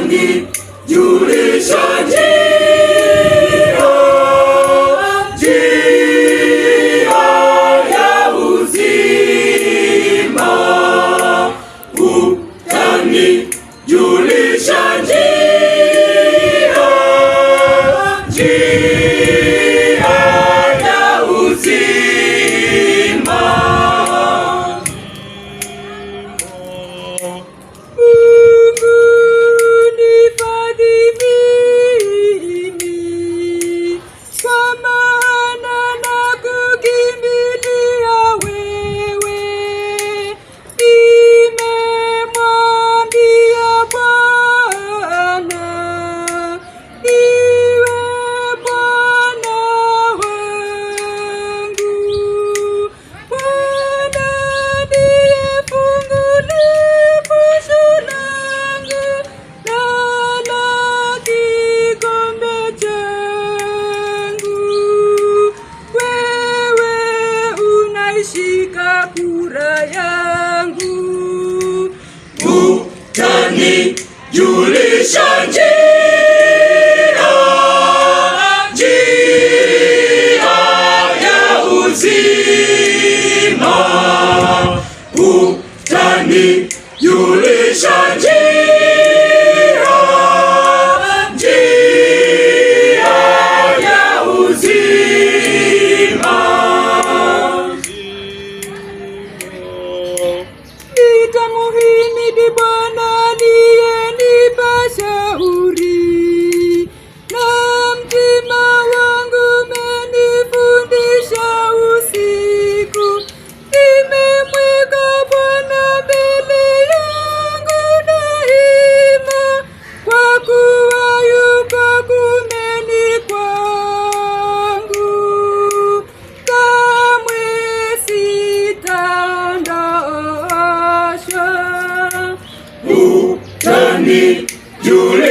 utanijulisha njia ya uzima, utanijulisha njia ya uzima. Shika kura yangu, utanijulisha njia ya uzima, utanijulisha njia ya uzima. Nitamuhimidi Bwana aliyenipa shauri, na mtima wangu umenifundisha usiku. Nimemweka Bwana mbele yangu daima, kwa kuwa yuko kumeni kwangu. Kamwe sitaondoshwa. Utanijulisha